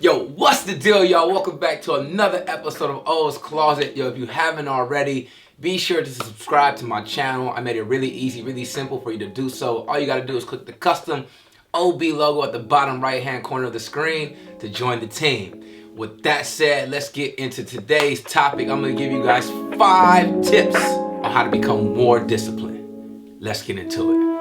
Yo, what's the deal, y'all? Welcome back to another episode of O's Closet. Yo, if you haven't already, be sure to subscribe to my channel. I made it really easy, really simple for you to do so. All you gotta do is click the custom OB logo at the bottom right-hand corner of the screen to join the team. With that said, let's get into today's topic. I'm gonna give you guys 5 tips on how to become more disciplined. Let's get into it.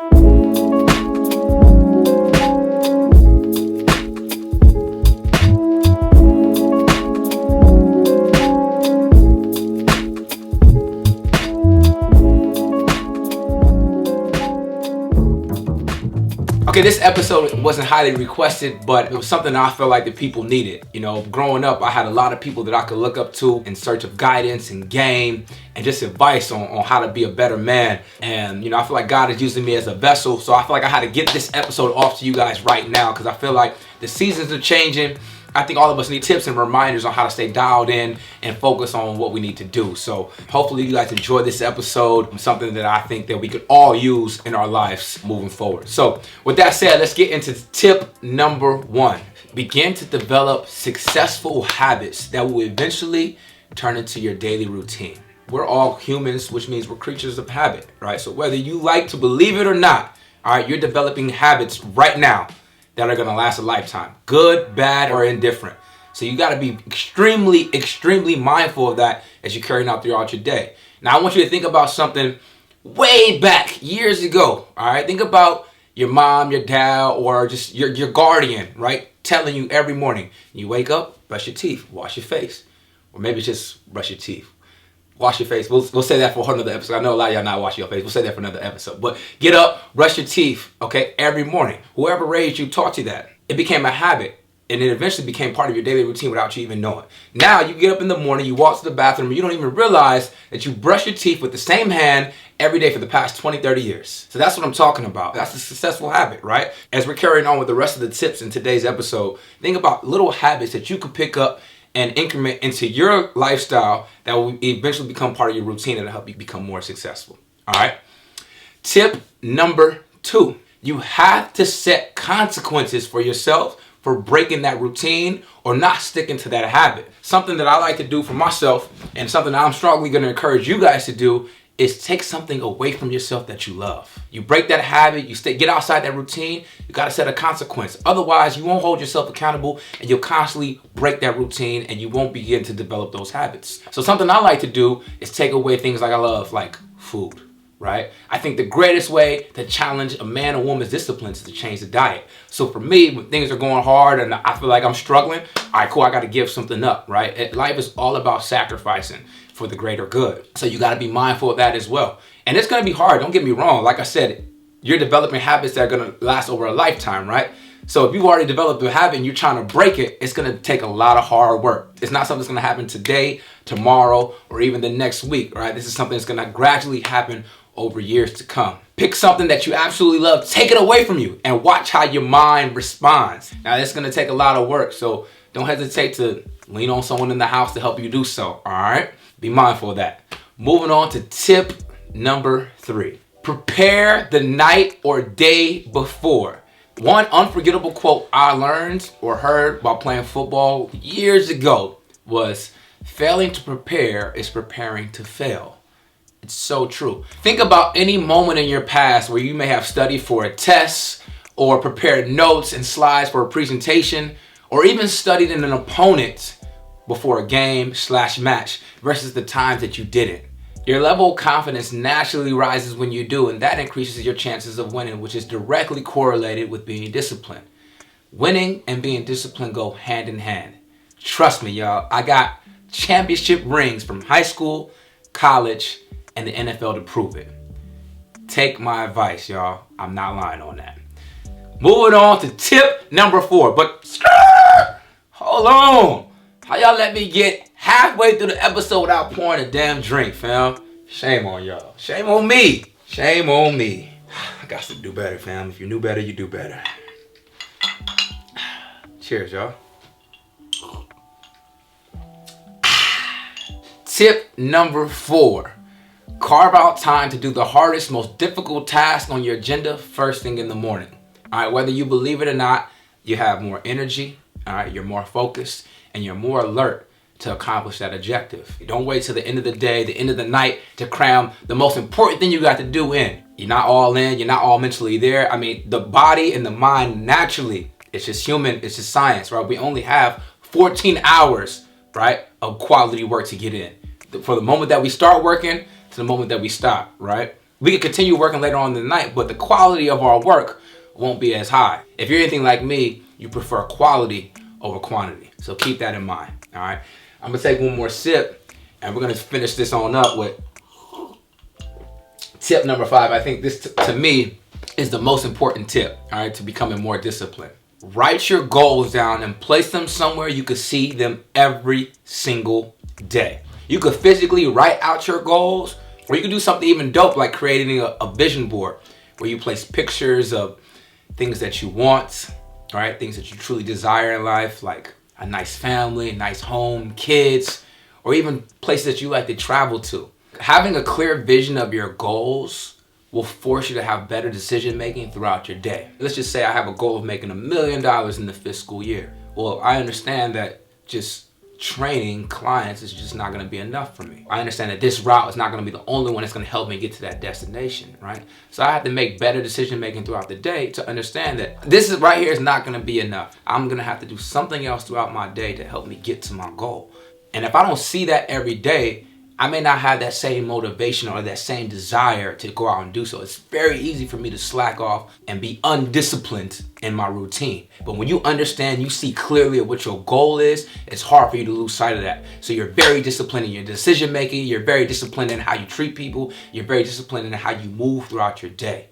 Okay, this episode wasn't highly requested, but it was something that I felt like the people needed. You know, growing up, I had a lot of people that I could look up to in search of guidance and game and just advice on how to be a better man. And, you know, I feel like God is using me as a vessel, so I feel like I had to get this episode off to you guys right now because I feel like the seasons are changing. I think all of us need tips and reminders on how to stay dialed in and focus on what we need to do. So hopefully you guys enjoy this episode, something that I think that we could all use in our lives moving forward. So with that said, let's get into tip number 1. Begin to develop successful habits that will eventually turn into your daily routine. We're all humans, which means we're creatures of habit, right? So whether you like to believe it or not, all right, you're developing habits right now that are gonna last a lifetime, good, bad, or indifferent. So you gotta be extremely mindful of that as you're carrying out throughout your day. Now I want you to think about something way back, years ago, all right? Think about your mom, your dad, or just your guardian, right? Telling you every morning, you wake up, brush your teeth, wash your face. Or maybe just brush your teeth. Wash your face. We'll say that for another episode. I know a lot of y'all not washing your face. We'll say that for another episode. But get up, brush your teeth, okay, every morning. Whoever raised you taught you that. It became a habit, and it eventually became part of your daily routine without you even knowing. Now you get up in the morning, you walk to the bathroom, and you don't even realize that you brush your teeth with the same hand every day for the past 20, 30 years. So that's what I'm talking about. That's a successful habit, right? As we're carrying on with the rest of the tips in today's episode, think about little habits that you could pick up and increment into your lifestyle that will eventually become part of your routine and help you become more successful. All right. Tip number 2, you have to set consequences for yourself for breaking that routine or not sticking to that habit. Something that I like to do for myself and something that I'm strongly going to encourage you guys to do is take something away from yourself that you love. You break that habit, get outside that routine, you gotta set a consequence. Otherwise, you won't hold yourself accountable and you'll constantly break that routine and you won't begin to develop those habits. So something I like to do is take away things like I love, like food, right? I think the greatest way to challenge a man or woman's disciplines is to change the diet. So for me, when things are going hard and I feel like I'm struggling, all right, cool, I gotta give something up, right? Life is all about sacrificing for the greater good. So you got to be mindful of that as well. And it's going to be hard. Don't get me wrong. Like I said, you're developing habits that are going to last over a lifetime, right? So if you've already developed a habit and you're trying to break it, it's going to take a lot of hard work. It's not something that's going to happen today, tomorrow, or even the next week, right? This is something that's going to gradually happen over years to come. Pick something that you absolutely love, take it away from you, and watch how your mind responds. Now, it's going to take a lot of work, so don't hesitate to lean on someone in the house to help you do so, all right? Be mindful of that. Moving on to tip number 3. Prepare the night or day before. One unforgettable quote I learned or heard while playing football years ago was, failing to prepare is preparing to fail. It's so true. Think about any moment in your past where you may have studied for a test or prepared notes and slides for a presentation or even studied in an opponent before a game/match versus the times that you didn't. Your level of confidence naturally rises when you do, and that increases your chances of winning, which is directly correlated with being disciplined. Winning and being disciplined go hand in hand. Trust me, y'all, I got championship rings from high school, college, and the NFL to prove it. Take my advice, y'all. I'm not lying on that. Moving on to tip number 4, but hold on. How y'all let me get halfway through the episode without pouring a damn drink, fam? Shame on y'all. Shame on me. Shame on me. I got to do better, fam. If you knew better, you do better. Cheers, y'all. Tip number 4. Carve out time to do the hardest, most difficult task on your agenda first thing in the morning. All right, whether you believe it or not, you have more energy, All right, you're more focused and you're more alert to accomplish that objective. Don't wait till the end of the day, the end of the night to cram the most important thing you got to do in. You're not all in, you're not all mentally there. I mean, the body and the mind naturally, it's just human, it's just science, right? We only have 14 hours, right, of quality work to get in. For the moment that we start working to the moment that we stop, right? We can continue working later on in the night, but the quality of our work won't be as high. If you're anything like me, you prefer quality over quantity. So keep that in mind, all right? I'm gonna take one more sip and we're gonna finish this on up with tip number 5. I think this, to me, is the most important tip, all right, to becoming more disciplined. Write your goals down and place them somewhere you can see them every single day. You could physically write out your goals, or you could do something even dope like creating a vision board where you place pictures of things that you want, right? Things that you truly desire in life, like a nice family, a nice home, kids, or even places that you like to travel to. Having a clear vision of your goals will force you to have better decision making throughout your day. Let's just say I have a goal of making $1 million in the fiscal year. Well, I understand that just training clients is just not going to be enough for me. I understand that this route is not going to be the only one that's going to help me get to that destination, right? So I have to make better decision making throughout the day to understand that this is right here is not going to be enough. I'm going to have to do something else throughout my day to help me get to my goal. And if I don't see that every day, I may not have that same motivation or that same desire to go out and do so. It's very easy for me to slack off and be undisciplined in my routine. But when you understand, you see clearly what your goal is, it's hard for you to lose sight of that. So you're very disciplined in your decision making, you're very disciplined in how you treat people, you're very disciplined in how you move throughout your day.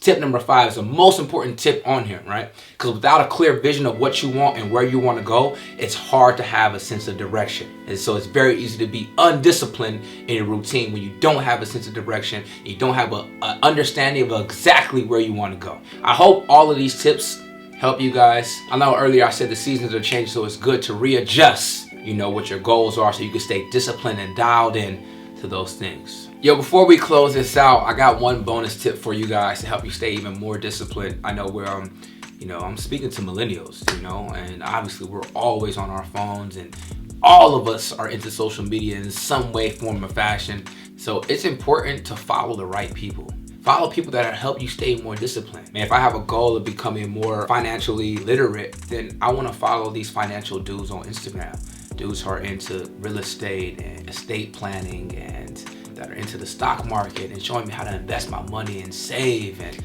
Tip number 5 is the most important tip on here, right? Because without a clear vision of what you want and where you want to go, it's hard to have a sense of direction. And so it's very easy to be undisciplined in your routine when you don't have a sense of direction, you don't have an understanding of exactly where you want to go. I hope all of these tips help you guys. I know earlier I said the seasons are changing, so it's good to readjust, what your goals are so you can stay disciplined and dialed in to those things. Yo, before we close this out, I got one bonus tip for you guys to help you stay even more disciplined. I know where I'm speaking to millennials, and obviously we're always on our phones and all of us are into social media in some way, form, or fashion. So it's important to follow the right people. Follow people that help you stay more disciplined. Man, if I have a goal of becoming more financially literate, then I want to follow these financial dudes on Instagram. Dudes who are into real estate and estate planning and that are into the stock market and showing me how to invest my money and save and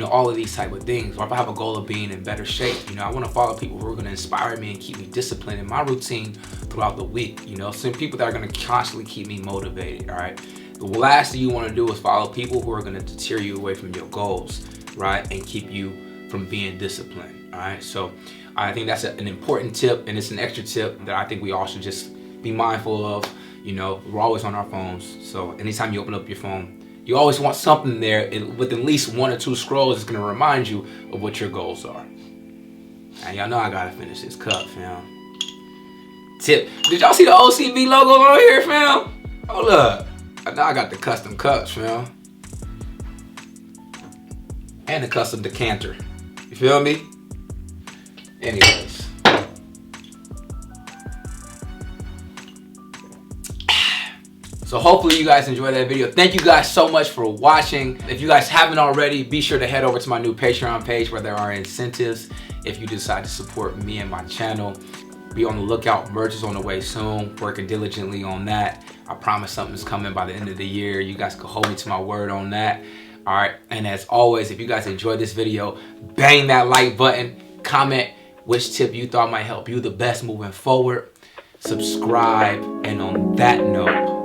all of these type of things. Or if I have a goal of being in better shape, I want to follow people who are going to inspire me and keep me disciplined in my routine throughout the week. Some people that are going to constantly keep me motivated. All right. The last thing you want to do is follow people who are going to deter you away from your goals, right, and keep you from being disciplined. All right. So I think that's an important tip, and it's an extra tip that I think we all should just be mindful of. We're always on our phones, so anytime you open up your phone, you always want something there with at least 1 or 2 scrolls that's going to remind you of what your goals are. And y'all know I gotta finish this cup, fam. Tip. Did y'all see the OCB logo on here, fam? Hold up. Now I got the custom cups, fam. And the custom decanter. You feel me? Anyways. So hopefully you guys enjoyed that video. Thank you guys so much for watching. If you guys haven't already, be sure to head over to my new Patreon page where there are incentives if you decide to support me and my channel. Be on the lookout. Merch is on the way soon. Working diligently on that. I promise something's coming by the end of the year. You guys can hold me to my word on that. All right. And as always, if you guys enjoyed this video, bang that like button. Comment which tip you thought might help you the best moving forward. Subscribe. And on that note,